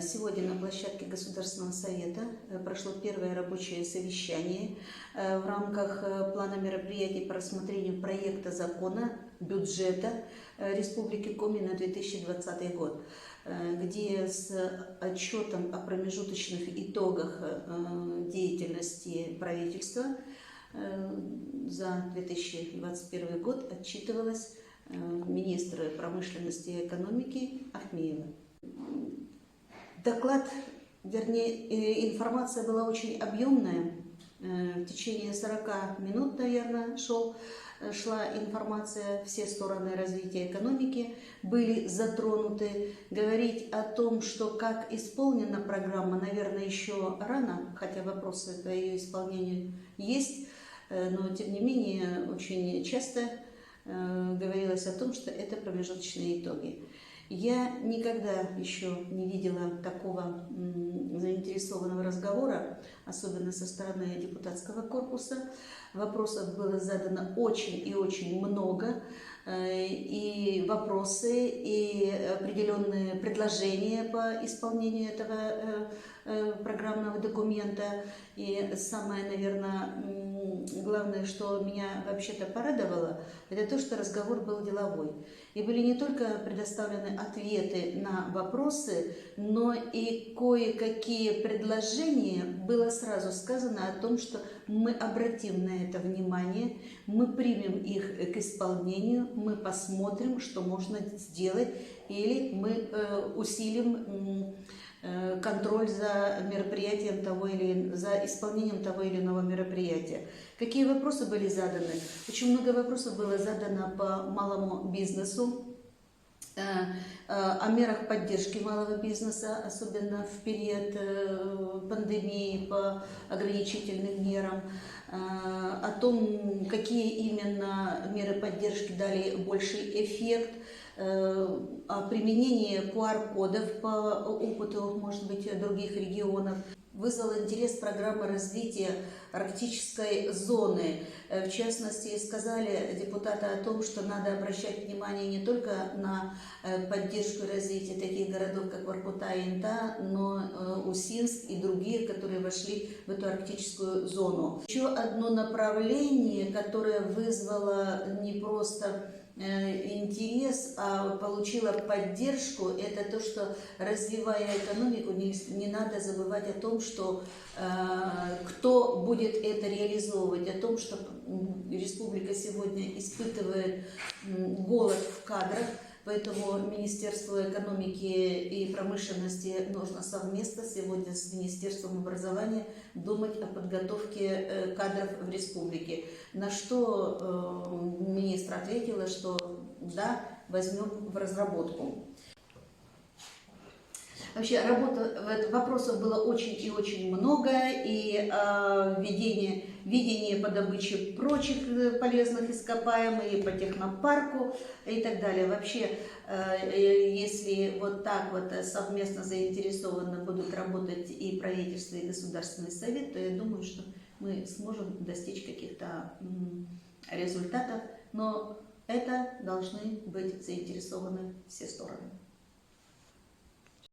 Сегодня на площадке Государственного совета прошло первое рабочее совещание в рамках плана мероприятий по рассмотрению проекта закона бюджета Республики Коми на 2020 год, где с отчетом о промежуточных итогах деятельности правительства за 2021 год отчитывалась министр промышленности и экономики Ахмеева. Доклад, вернее, информация была очень объемная. В течение 40 минут, наверное, шла информация, все стороны развития экономики были затронуты. Говорить о том, что как исполнена программа, наверное, еще рано, хотя вопросы по ее исполнению есть, но тем не менее очень часто говорилось о том, что это промежуточные итоги. Я никогда еще не видела такого заинтересованного разговора, особенно со стороны депутатского корпуса. Вопросов было задано очень и очень много, и вопросы, и определенные предложения по исполнению этого программного документа. И самое, наверное, главное, что меня вообще-то порадовало, это то, что разговор был деловой. И были не только предоставлены ответы на вопросы, но и кое-какие предложения. Было сразу сказано о том, что мы обратим на это внимание, мы примем их к исполнению, мы посмотрим, что можно сделать, или мы усилим контроль за мероприятием за исполнением того или иного мероприятия. Какие вопросы были заданы? Очень много вопросов было задано по малому бизнесу, о мерах поддержки малого бизнеса, особенно в период пандемии, по ограничительным мерам, о том, какие именно меры поддержки дали больший эффект, о применении QR-кодов по опыту, может быть, других регионов. Вызвал интерес программы развития арктической зоны. В частности, сказали депутаты о том, что надо обращать внимание не только на поддержку и развитие таких городов, как Воркута и Инта, но Усинск и другие, которые вошли в эту арктическую зону. Еще одно направление, которое вызвало не просто интерес, а получила поддержку, это то, что, развивая экономику, не надо забывать о том, что кто будет это реализовывать, о том, что республика сегодня испытывает голод в кадрах. Поэтому Министерству экономики и промышленности нужно совместно сегодня с Министерством образования думать о подготовке кадров в республике. На что министр ответила, что да, возьмем в разработку. Вообще вопросов было очень и очень много, и видение по добыче прочих полезных ископаемых, и по технопарку и так далее. Вообще, если вот так вот совместно заинтересованно будут работать и правительство, и Государственный совет, то я думаю, что мы сможем достичь каких-то результатов, но это должны быть заинтересованы все стороны.